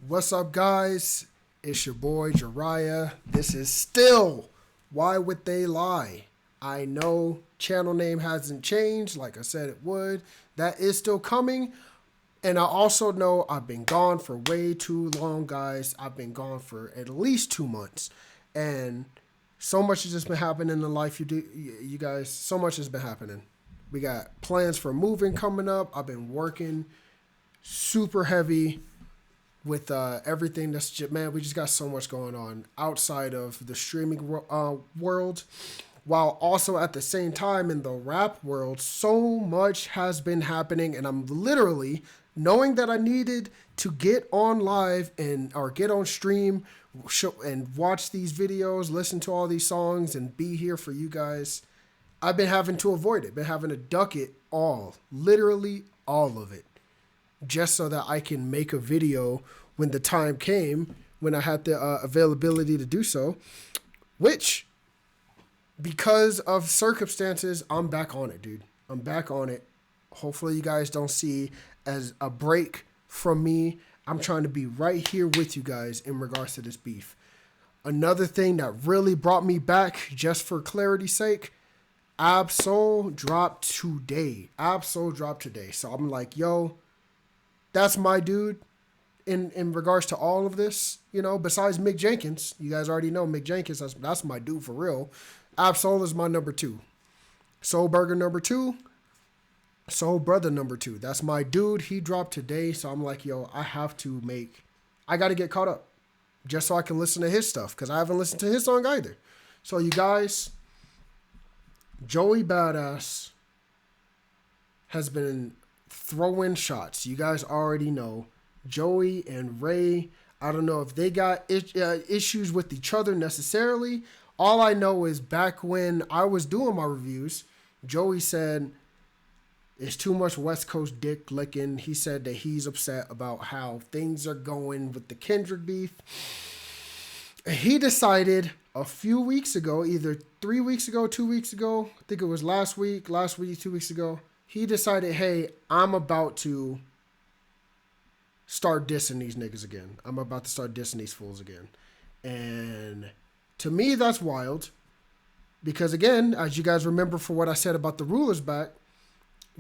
What's up, guys? It's your boy Jariah. This is still Why Would They Lie? I know channel name hasn't changed like I said it would. That is still coming. And I also know I've been gone for way too long, guys. I've been gone for at least 2 months. And so much has just been happening in the life you guys. So much has been happening. We got plans for moving coming up. I've been working super heavy with everything that's just, man, we just got so much going on outside of the streaming world, while also at the same time in the rap world, so much has been happening, and I'm literally knowing that I needed to get on live or get on stream and watch these videos, listen to all these songs, and be here for you guys. I've been having to avoid it, been having to duck it all, literally all of it, just so that I can make a video when the time came, when I had the availability to do so, which, because of circumstances, I'm back on it, dude. I'm back on it. Hopefully you guys don't see as a break from me. I'm trying to be right here with you guys in regards to this beef. Another thing that really brought me back, just for clarity's sake, Absol dropped today. Absol dropped today. So I'm like, yo, that's my dude in regards to all of this, you know, besides Mick Jenkins. You guys already know Mick Jenkins, that's my dude for real. Absol is my number 2. Soul Burger number 2. Soul Brother number 2. That's my dude. He dropped today. So I'm like, yo, I got to get caught up just so I can listen to his stuff, because I haven't listened to his song either. So you guys, Joey Badass has been throwing shots. You guys already know Joey and Ray. I don't know if they got issues with each other necessarily. All I know is back when I was doing my reviews, Joey said it's too much West Coast dick licking. He said that he's upset about how things are going with the Kendrick beef. He decided a few weeks ago, either 3 weeks ago, 2 weeks ago, I think it was last week, 2 weeks ago, he decided, hey, I'm about to start dissing these niggas again. I'm about to start dissing these fools again. And to me, that's wild. Because again, as you guys remember for what I said about the rulers back,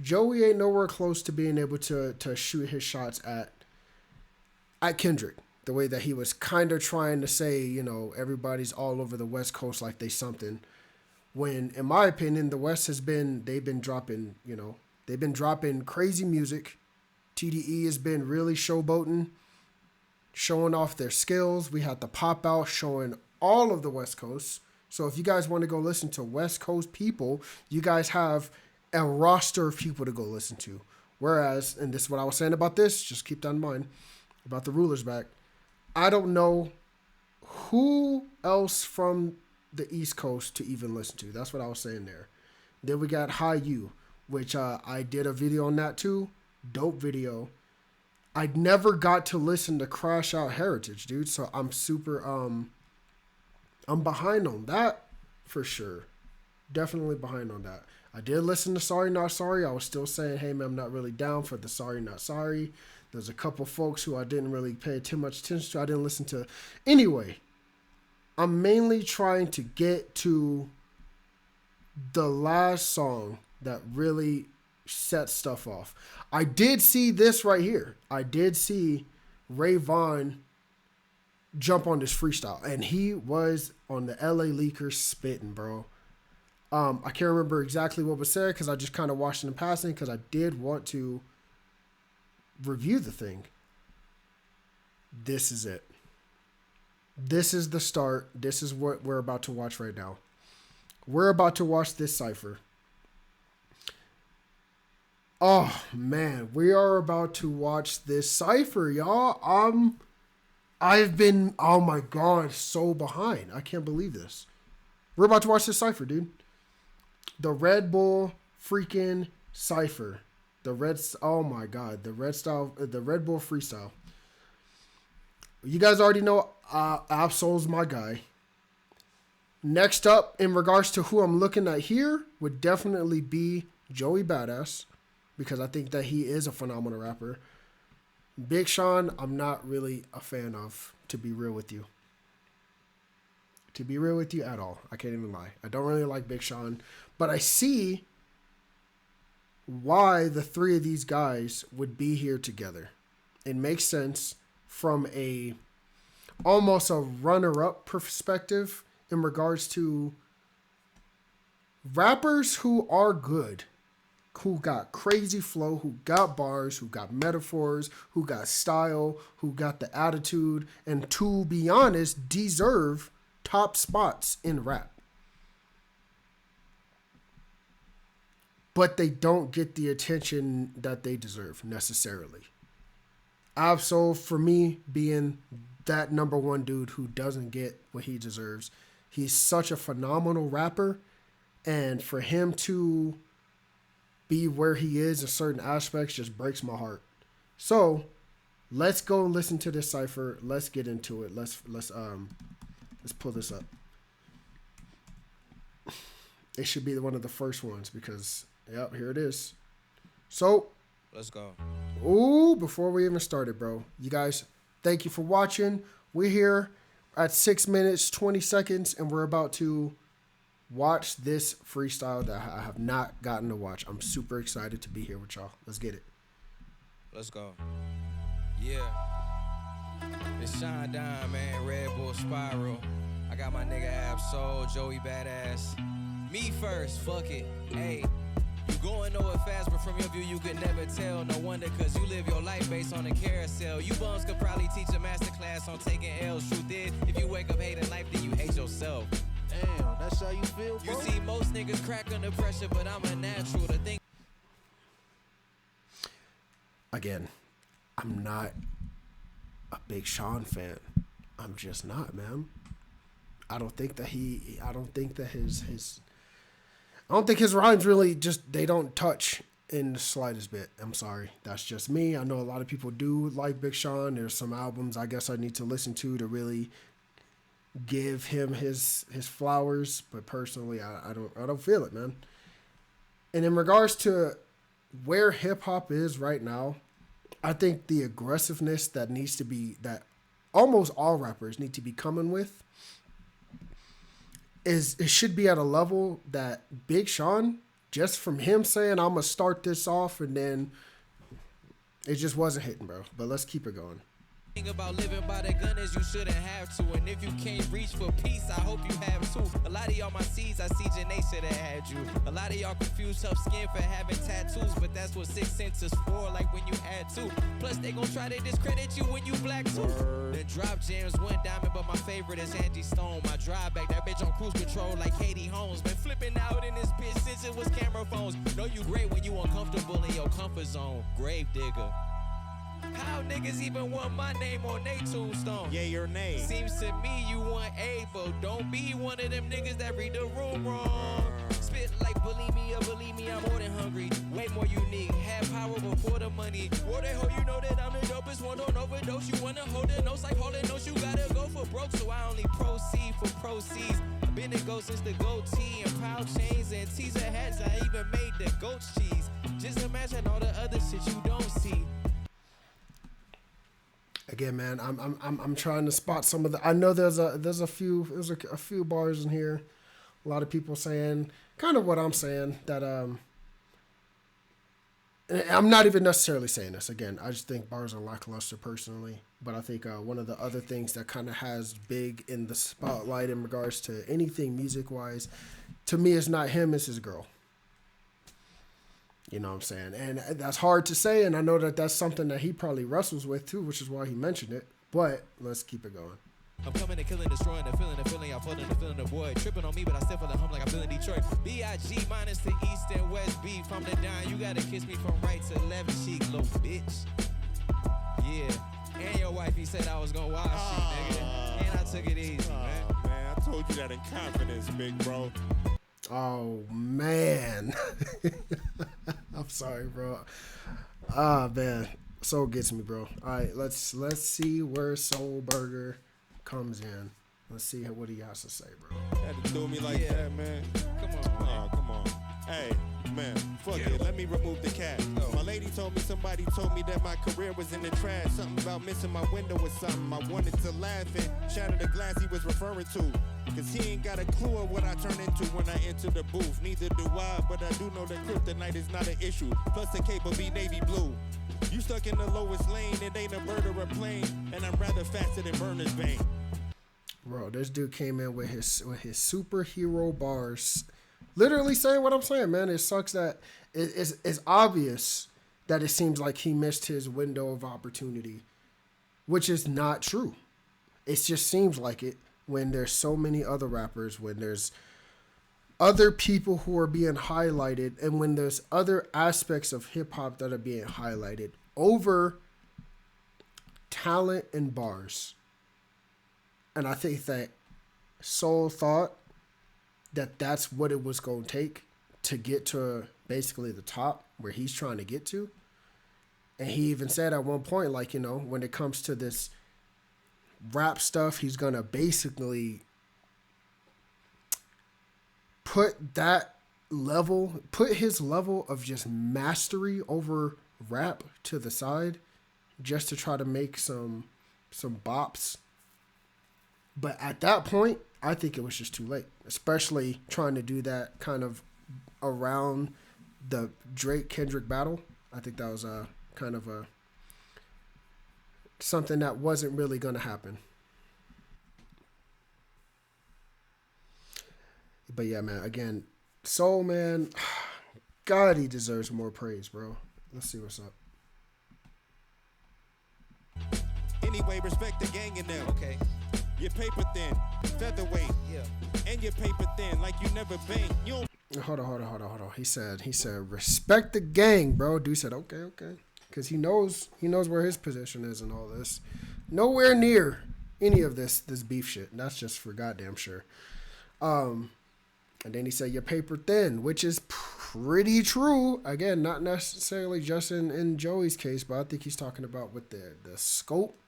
Joey ain't nowhere close to being able to shoot his shots at Kendrick. The way that he was kind of trying to say, you know, everybody's all over the West Coast like they something. When, in my opinion, the West they've been dropping crazy music. TDE has been really showboating, showing off their skills. We had the pop out showing all of the West Coast. So if you guys want to go listen to West Coast people, you guys have a roster of people to go listen to. Whereas, and this is what I was saying about this, just keep that in mind, about the rulers back. I don't know who else from the East Coast to even listen to. That's what I was saying there. Then we got High U, which I did a video on that too. Dope video. I never got to listen to Crash Out Heritage, dude. So I'm super, I'm behind on that for sure. Definitely behind on that. I did listen to Sorry Not Sorry. I was still saying, hey man, I'm not really down for the Sorry Not Sorry. There's a couple folks who I didn't really pay too much attention to. I didn't listen to. Anyway, I'm mainly trying to get to the last song that really set stuff off. I did see this right here. I did see Ray Vaughn jump on this freestyle, and he was on the LA Leakers spitting, bro. I can't remember exactly what was said because I just kind of watched it in passing because I did want to review the thing. This is it. This is the start. This is what we're about to watch right now. We're about to watch this cypher. Oh man, we are about to watch this cypher, y'all. I've been, oh my god, so behind. I can't believe this. We're about to watch this cypher, dude. The Redbull freaking cypher. Oh my god, the Redbull freestyle. You guys already know Absol's my guy. Next up, in regards to who I'm looking at here, would definitely be Joey Badass, because I think that he is a phenomenal rapper. Big Sean, I'm not really a fan of, to be real with you. To be real with you at all. I can't even lie. I don't really like Big Sean, but I see why the three of these guys would be here together. It makes sense from a almost a runner-up perspective in regards to rappers who are good, who got crazy flow, who got bars, who got metaphors, who got style, who got the attitude, and to be honest, deserve top spots in rap. But they don't get the attention that they deserve necessarily. Absol, for me, being that number one dude who doesn't get what he deserves. He's such a phenomenal rapper, and for him to be where he is in certain aspects just breaks my heart. So let's go listen to this cipher. Let's get into it. Let's pull this up. It should be one of the first ones because, yep, here it is. So let's go. Ooh, before we even started, bro, you guys, thank you for watching. We're here at 6 minutes, 20 seconds, and we're about to watch this freestyle that I have not gotten to watch. I'm super excited to be here with y'all. Let's get it. Let's go. Yeah. It's Shine Down, man. Redbull Spiral. I got my nigga Absol, Joey Badass. Me first, fuck it. Hey. You going nowhere fast, but from your view you could never tell. No wonder, cause you live your life based on a carousel. You bums could probably teach a masterclass on taking L's. Truth is, if you wake up hating life, then you hate yourself. Damn, that's how you feel, bro? You see, most niggas crack under pressure, but I'm a natural to think. Again, I'm not a big Sean fan. I'm just not, man. I don't think that his rhymes really just, they don't touch in the slightest bit. I'm sorry. That's just me. I know a lot of people do like Big Sean. There's some albums I guess I need to listen to really give him his flowers, but personally I don't feel it, man. And in regards to where hip hop is right now, I think the aggressiveness that almost all rappers need to be coming with it should be at a level that Big Sean, just from him saying, I'm going to start this off, and then it just wasn't hitting, bro. But let's keep it going. About living by the gun is you shouldn't have to, and if you can't reach for peace, I hope you have too. A lot of y'all my seeds, I see Janae should have had you. A lot of y'all confused tough skin for having tattoos, but that's what 6 cents is for, like when you had two. Plus they gon' try to discredit you when you black too. The drop jams went diamond, but my favorite is Angie Stone. My drive back, that bitch on cruise control like Katie Holmes. Been flipping out in this bitch since it was camera phones. Know you great when you uncomfortable in your comfort zone. Grave digger. How niggas even want my name on they tombstone? Yeah, your name. Seems to me you want A, but don't be one of them niggas that read the room wrong. Spit like believe me, I'm more than hungry. Way more unique, have power before the money. War they hoe, you know that I'm the dopest one, don't overdose. You wanna hold the notes like holding notes, you gotta go for broke. So I only proceed for proceeds. I've been a go since the goatee and pound chains and teaser hats. I even made the goat's cheese. Just imagine all the other shit you don't see. Again, man, I'm trying to spot some of the. I know there's a few bars in here. A lot of people saying kind of what I'm saying, that I'm not even necessarily saying this. Again, I just think bars are lackluster personally. But I think one of the other things that kind of has Big in the spotlight in regards to anything music wise, to me, it's not him, it's his girl. You know what I'm saying? And that's hard to say, and I know that that's something that he probably wrestles with too, which is why he mentioned it. But let's keep it going. I'm coming and killing, destroying, the feeling, y'all floating, the feeling, the boy. Tripping on me, but I still feel at home like I feel in Detroit. B.I.G. minus the east and west beat. From the down, you gotta kiss me from right to left cheek, little bitch. Yeah. And your wife, he said I was gonna wash you, nigga. And I took it easy, man. Man, I told you that in confidence, big bro. Oh, man. I'm sorry, bro. Ah, man. Soul gets me, bro. All right, let's see where Soul Burger comes in. Let's see what he has to say, bro. You had to do me like that, man. Come on, man. Oh, come on. Hey, Man, fuck it, let me remove the cap. My lady told me somebody told me that my career was in the trash. Something about missing my window or something. I wanted to laugh and shatter the glass he was referring to. Cause he ain't got a clue of what I turn into when I enter the booth. Neither do I, but I do know that kryptonite is not an issue. Plus the cape will be navy blue. You stuck in the lowest lane, it ain't a bird or a plane. And I'm rather faster than Burner's vein. Bro, this dude came in with his superhero bars, literally saying what I'm saying, man. It sucks that it's obvious that it seems like he missed his window of opportunity, which is not true. It just seems like it when there's so many other rappers, when there's other people who are being highlighted, and when there's other aspects of hip hop that are being highlighted over talent and bars. And I think that Soul thought that that's what it was going to take to get to basically the top where he's trying to get to. And he even said at one point, like, you know, when it comes to this rap stuff, he's going to basically put his level of just mastery over rap to the side just to try to make some bops. But at that point, I think it was just too late, especially trying to do that kind of around the Drake-Kendrick battle. I think that was kind of something that wasn't really going to happen. But yeah, man, again, Soul, man, God, he deserves more praise, bro. Let's see what's up. Anyway, respect the gang in them. Okay. Your paper thin, featherweight, Yeah. and your paper thin, like you never bang. You don't Hold on. He said, respect the gang, bro. Dude said, okay. Because he knows where his position is and all this. Nowhere near any of this beef shit. That's just for goddamn sure. And then he said, your paper thin, which is pretty true. Again, not necessarily just in Joey's case, but I think he's talking about with the scope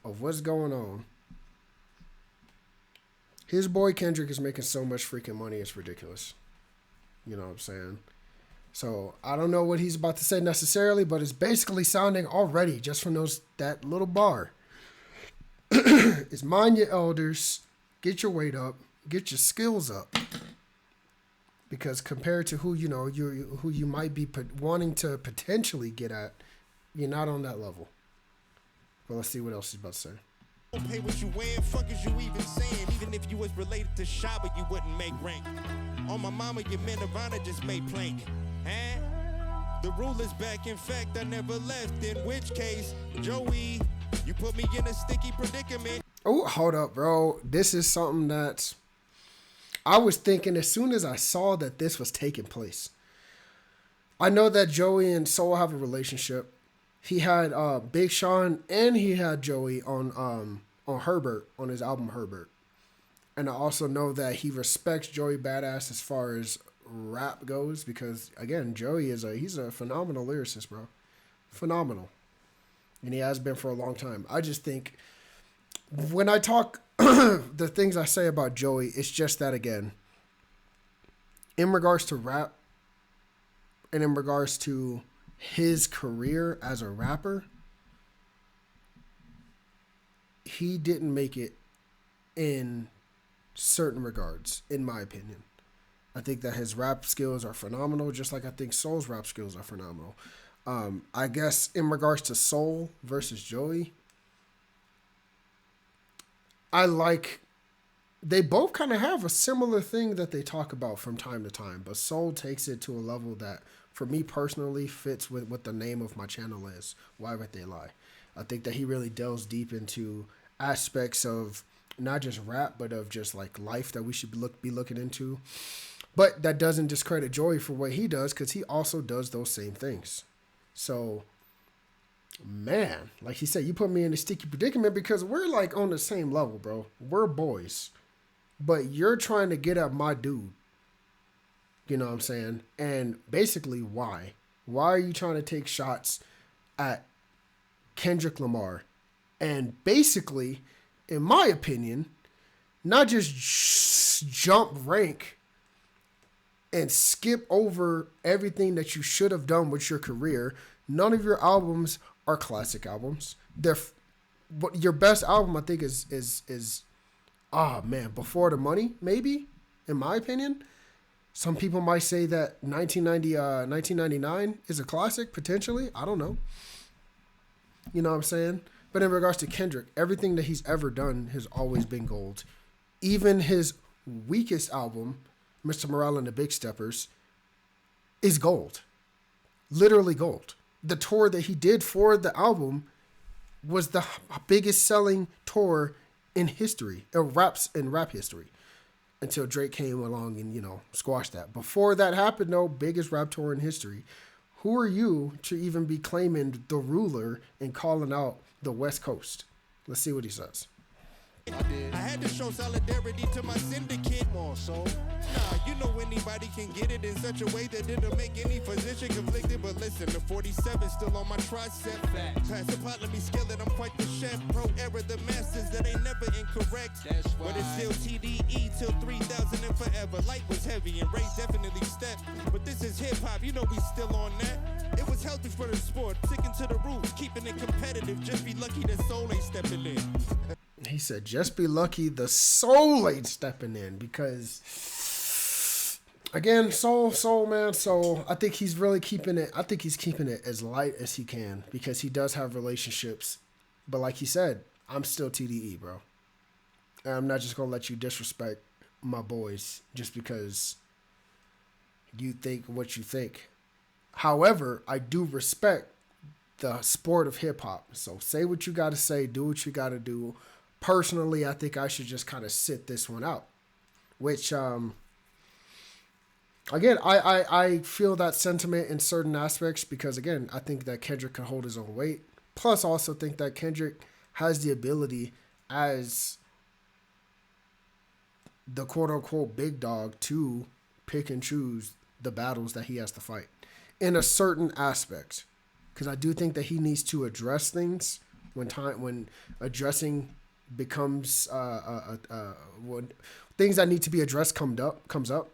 of what's going on. His boy Kendrick is making so much freaking money, it's ridiculous. You know what I'm saying? So I don't know what he's about to say necessarily, but it's basically sounding already just from that little bar. It's mind your elders, get your weight up, get your skills up. Because compared to who you might be wanting to potentially get at, you're not on that level. But let's see what else he's about to say. pay what you wearing, fuck is you even saying? Even if you was related to Shabba, you wouldn't make rank. On my mama, your men of honor just made plank. Huh? The rule is back, in fact, I never left. In which case, Joey, you put me in a sticky predicament. Oh, hold up, bro. This is something that I was thinking as soon as I saw that this was taking place. I know that Joey and Soul have a relationship. He had Big Sean and he had Joey on Herbert, on his album Herbert. And I also know that he respects Joey Badass as far as rap goes because, again, Joey he's a phenomenal lyricist, bro. Phenomenal. And he has been for a long time. I just think when I talk the things I say about Joey, it's just that, again, in regards to rap and in regards to his career as a rapper, he didn't make it in certain regards, in my opinion. I think that his rap skills are phenomenal, just like I think Soul's rap skills are phenomenal. I guess in regards to Soul versus Joey, they both kind of have a similar thing that they talk about from time to time, but Soul takes it to a level that, for me personally, fits with what the name of my channel is, Why Would They Lie? I think that he really delves deep into aspects of not just rap, but of just like life that we should be looking into. But that doesn't discredit Joey for what he does, because he also does those same things. So, man, like he said, you put me in a sticky predicament because we're like on the same level, bro. We're boys. But you're trying to get at my dude. You know what I'm saying? And basically, why? Why are you trying to take shots at Kendrick Lamar? And basically, in my opinion, not just jump rank and skip over everything that you should have done with your career. None of your albums are classic albums. But your best album, I think, is oh man, Before the Money, maybe, in my opinion. Some people might say that 1999 is a classic, potentially. I don't know. You know what I'm saying? But in regards to Kendrick, everything that he's ever done has always been gold. Even his weakest album, Mr. Morale and the Big Steppers, is gold. Literally gold. The tour that he did for the album was the biggest selling tour in history, in rap history, until Drake came along and, squashed that. Before that happened, though, biggest rap tour in history. Who are you to even be claiming the ruler and calling out the West Coast? Let's see what he says. I had to show solidarity to my syndicate. More so. Nah, you know anybody can get it in such a way that it'll make any physician conflicted. But listen, the 47 still on my tricep. Pass the pot, let me scale it. I'm quite the chef. Pro era, the masters that ain't never incorrect. That's why. But it's still TDE till 3000 and forever. Light was heavy and Ray definitely stepped. But this is hip hop, you know we still on that. It was healthy for the sport, sticking to the rules, keeping it competitive. Just be lucky that soul ain't stepping in. He said, just be lucky the soul ain't stepping in, because, again, soul, man. So I think he's really keeping it. I think he's keeping it as light as he can, because he does have relationships. But like he said, I'm still TDE, bro. And I'm not just going to let you disrespect my boys just because you think what you think. However, I do respect the sport of hip hop. So say what you got to say, do what you got to do. Personally, I think I should just kind of sit this one out, which, again, I feel that sentiment in certain aspects, because, again, I think that Kendrick can hold his own weight. Plus, I also think that Kendrick has the ability as the quote-unquote big dog to pick and choose the battles that he has to fight in a certain aspect, because I do think that he needs to address things when addressing becomes when things that need to be addressed comes up.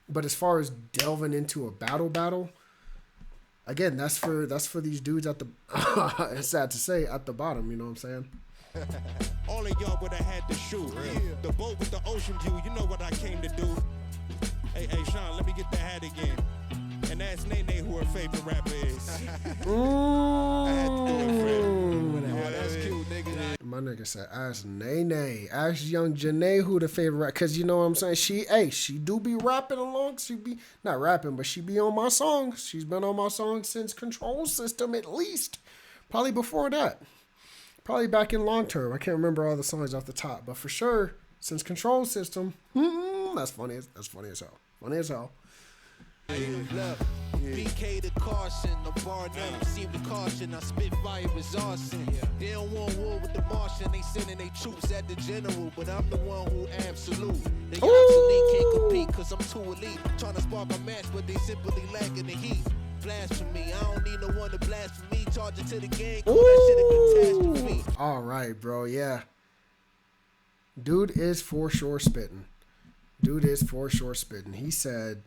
But as far as delving into a battle, again, that's for these dudes at the it's sad to say, at the bottom, you know what I'm saying? All of y'all would have had to shoot. Yeah. The boat with the ocean view, you know what I came to do. Hey, Sean, let me get the hat again. And ask Nene who her favorite rapper is. I had to do it, friend. Oh, that's cute, nigga. My nigga said, ask Nene. Ask young Janae who the favorite rapper. Because you know what I'm saying? She do be rapping along. She be, not rapping, but she be on my songs. She's been on my songs since Control System, at least. Probably before that. Probably back in Long Term. I can't remember all the songs off the top. But for sure, since Control System, that's funny as hell. Funny as hell. Look, BK the caution, the bar never seem to caution. I spit fire as arson. They don't want war with the Martian. They sending their troops at the general, but I'm the one who absolute. They obsolete, can't compete cause I'm too elite. Trying to spark a match, but they simply lacking the heat. Blasphemy, I don't need no one to blaspheme me. Charge it to the gang, call that shit a catastrophe. All right, bro, yeah. Dude is for sure spitting. He said,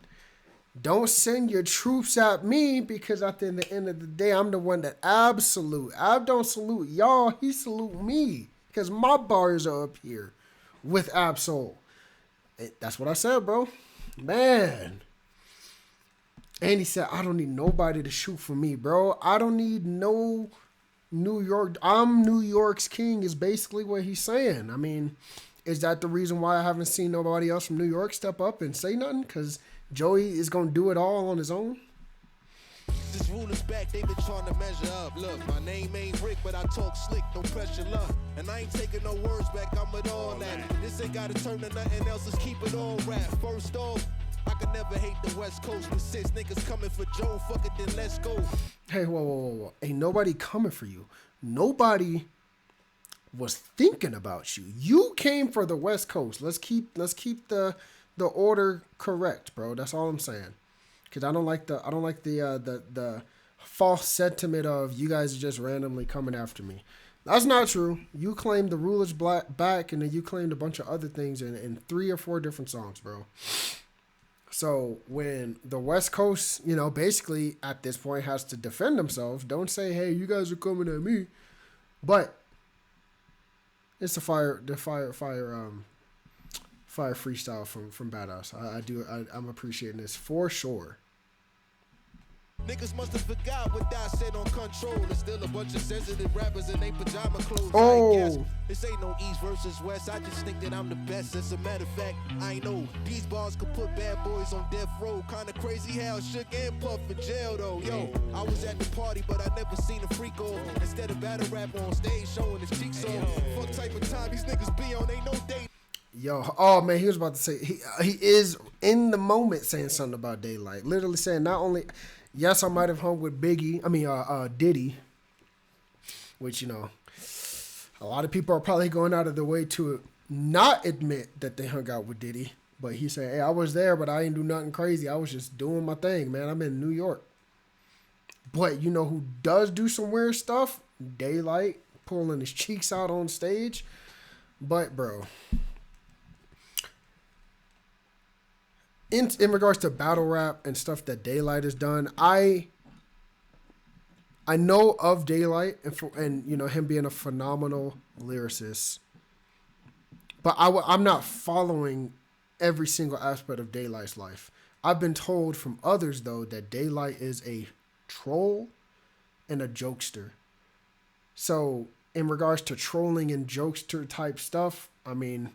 don't send your troops at me, because at the end of the day, I'm the one that absolute. Ab don't salute y'all. He salute me, because my bars are up here with Absol. That's what I said, bro. Man. And he said, I don't need nobody to shoot for me, bro. I don't need no New York. I'm New York's king is basically what he's saying. I mean, is that the reason why I haven't seen nobody else from New York step up and say nothing? Because Joey is going to do it all on his own? This rule is back, they been trying to measure up. Look, my name ain't Rick, but I talk slick, no pressure, luck. And I ain't taking no words back, I'm at all at it. But this ain't gotta turn to nothing else, let's keep it all rap. First off, I could never hate the West Coast, with 6 niggas coming for Joe, fuck it, then let's go. Hey, whoa. Ain't nobody coming for you. Nobody was thinking about you. You came for the West Coast. Let's keep the order correct, bro. That's all I'm saying. Because I don't like the false sentiment of you guys are just randomly coming after me. That's not true. You claimed the ruler's back, and then you claimed a bunch of other things in 3 or 4 different songs, bro. So when the West Coast, you know, basically at this point has to defend themselves, don't say, "Hey, you guys are coming at me," but it's fire freestyle from Badass. I'm appreciating this for sure. Niggas must have forgot what I said on Control. There's still a bunch of sensitive rappers in they pajama clothes. Oh. I guess this ain't no East versus West. I just think that I'm the best. As a matter of fact, I know these bars could put bad boys on death row. Kinda crazy how Shook and Puff in jail though. Yo, I was at the party, but I never seen a freak off. Instead of battle rap on stage showing his cheeks off. Fuck type of time these niggas be on, ain't no day. Yo, oh man, he was about to say he is in the moment saying something about daylight. Literally saying not only. Yes, I might have hung with Diddy, which, you know, a lot of people are probably going out of their way to not admit that they hung out with Diddy. But he said, "Hey, I was there, but I didn't do nothing crazy. I was just doing my thing, man. I'm in New York." But you know who does do some weird stuff? Daylight, pulling his cheeks out on stage. But, bro, in regards to battle rap and stuff that Daylight has done, I know of Daylight and you know him being a phenomenal lyricist, but I'm not following every single aspect of Daylight's life. I've been told from others though that Daylight is a troll and a jokester. So in regards to trolling and jokester type stuff, I mean,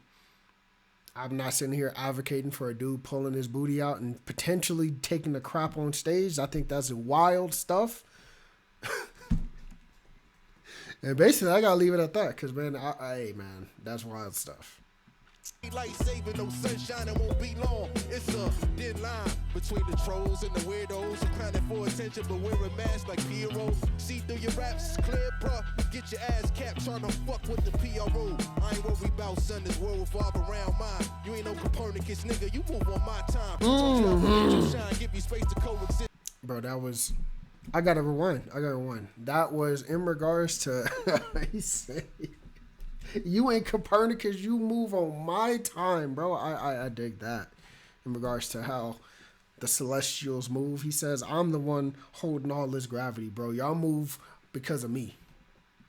I'm not sitting here advocating for a dude pulling his booty out and potentially taking the crap on stage. I think that's wild stuff. And basically, I gotta leave it at that because, man, hey, man, that's wild stuff. Light saving, no sunshine, it won't be long. It's a thin line between the trolls and the weirdos who clowning for attention but wearing masks like Piero. See through your raps, clear, bruh. Get your ass capped trying to fuck with the PRO. I ain't worried about son, this world revolve around mine. You ain't no Copernicus, nigga, you move on my time. You shine, give you space to coexist. Bro, that was... I gotta rewind. That was in regards to... he said... You ain't Copernicus, you move on my time, bro. I dig that. In regards to how the Celestials move, he says, I'm the one holding all this gravity, bro. Y'all move because of me.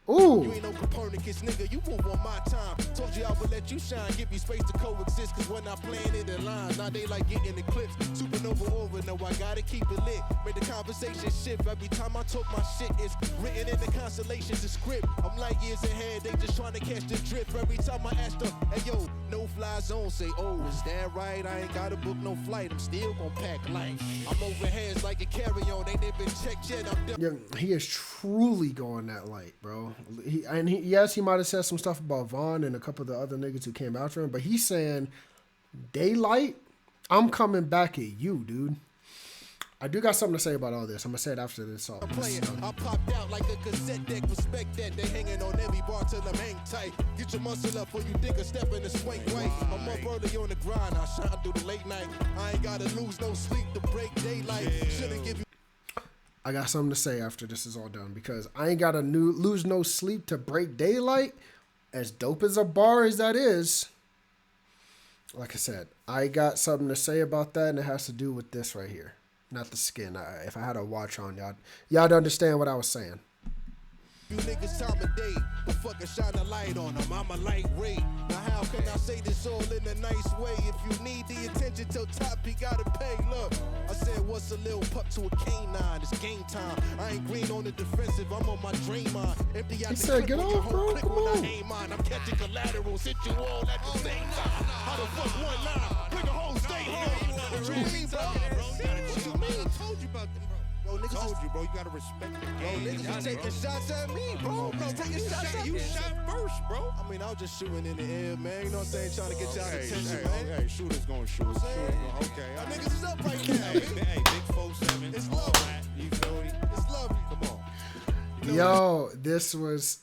Ooh. You ain't no Copernicus, nigga, you move on my time. Told you I would let you shine, give you space to coexist. Cause when I plan it in lines, now they like getting eclipsed. Supernova over, no, I gotta keep it lit. Make the conversation shift every time I talk my shit. It's written in the constellations, the script. I'm like years ahead, they just trying to catch the drift. Every time I ask them, hey yo, no fly zone, say, oh, is that right? I ain't gotta book no flight, I'm still gonna pack light. I'm over heads like a carry-on, ain't even checked yet, I'm done. Yeah, he is truly going that light, bro. Yes, he might have said some stuff about Vaughn and a couple of the other niggas who came after him, but he's saying, Daylight, I'm coming back at you, dude. I do got something to say about all this. I'm gonna say it after this all. I'm playing. I popped out like a cassette deck. Respect that. They hanging on every bar till I'm hang tight. Get your muscle up before you dig a step in the swing right. I'm up early on the grind. I shine through the late night. I ain't gotta lose no sleep to break daylight. Shouldn't give you. I got something to say after this is all done because I ain't gotta lose no sleep to break daylight. As dope as a bar as that is, like I said, I got something to say about that, and it has to do with this right here. Not the skin. If I had a watch on, y'all understand what I was saying. You niggas time of day, but fucking shine a light on them. I'm a lightweight. Now how can I say this all in a nice way? If you need the attention till top, you gotta pay. Look, I said what's a little pup to a canine? It's game time. I ain't green on the defensive. I'm on my dream on. Empty out He the said, clip get with your off, whole bro. click Come when I on. aim mine. I'm catching collaterals. Hit you all at the same time. How the fuck one line? Bring a whole state home. What you mean, bro? What you mean? I told you about them, bro. Bro, niggas told you, bro. You gotta respect the game. Bro, niggas is taking shots at me, bro. Niggas taking shots at me. You shot first, bro. I mean, I was just shooting in the air, man. You know what I'm saying? Trying to get y'all attention, man. Hey, shooters gonna shoot. Okay. Y'all niggas is up right now. Hey, big 4-7. It's all lovely. that. You feel me? It's lovely. Come on. You know Yo, this was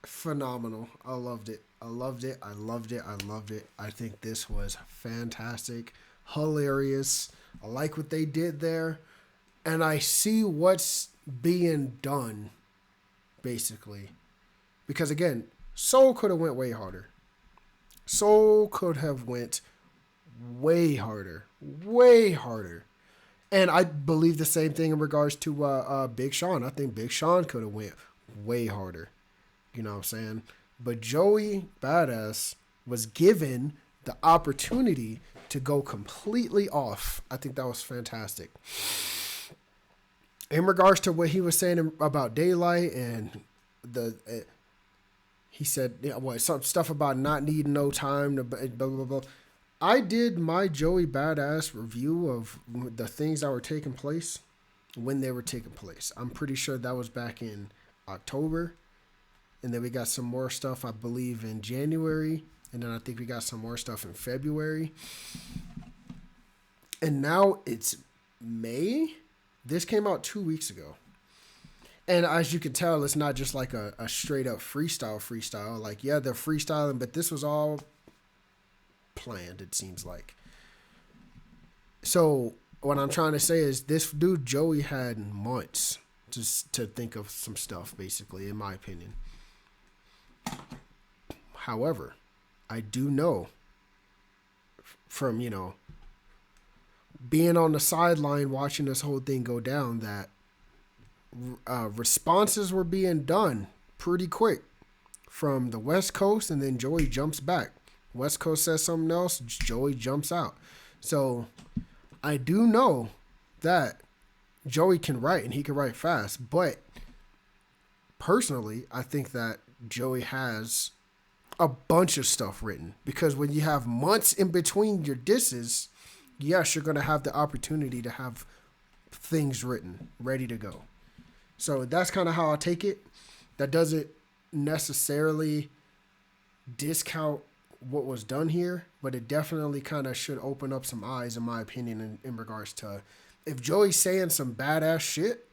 phenomenal. I loved it. I think this was fantastic, hilarious. I like what they did there. And I see what's being done, basically. Because, again, Soul could have went way harder. Soul could have went way harder, way harder. And I believe the same thing in regards to Big Sean. I think Big Sean could have went way harder. You know what I'm saying? But Joey Badass was given the opportunity to go completely off. I think that was fantastic. In regards to what he was saying about daylight and he said some stuff about not needing no time to blah blah blah. I did my Joey Badass review of the things that were taking place when they were taking place. I'm pretty sure that was back in October. And then we got some more stuff, I believe, in January. And then I think we got some more stuff in February. And now it's May. This came out 2 weeks ago. And as you can tell, it's not just like a straight up freestyle. Like, yeah, they're freestyling, but this was all planned, it seems like. So what I'm trying to say is this dude Joey had months just to think of some stuff, basically, in my opinion. However, I do know from, being on the sideline watching this whole thing go down that responses were being done pretty quick from the West Coast, and then Joey jumps back. West Coast says something else, Joey jumps out. So I do know that Joey can write, and he can write fast. But personally, I think that Joey has a bunch of stuff written, because when you have months in between your disses, yes, you're going to have the opportunity to have things written, ready to go. So that's kind of how I take it. That doesn't necessarily discount what was done here, but it definitely kind of should open up some eyes, in my opinion, in regards to if Joey's saying some badass shit,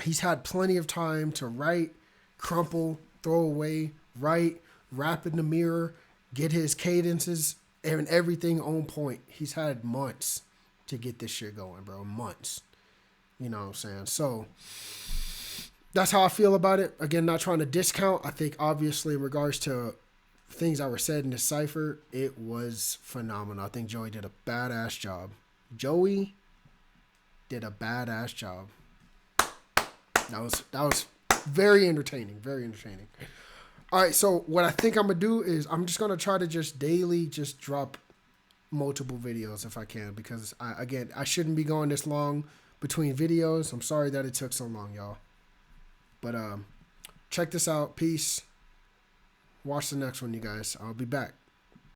he's had plenty of time to write, crumple, throw away, write, rap in the mirror, get his cadences and everything on point. He's had months to get this shit going, bro. Months. You know what I'm saying? So that's how I feel about it. Again, not trying to discount. I think obviously in regards to things that were said in the cipher, it was phenomenal. I think Joey did a badass job. Joey did a badass job. That was very entertaining. Very entertaining. All right, so what I think I'm going to do is I'm just going to try to just daily just drop multiple videos if I can, because I shouldn't be going this long between videos. I'm sorry that it took so long, y'all. But check this out. Peace. Watch the next one, you guys. I'll be back.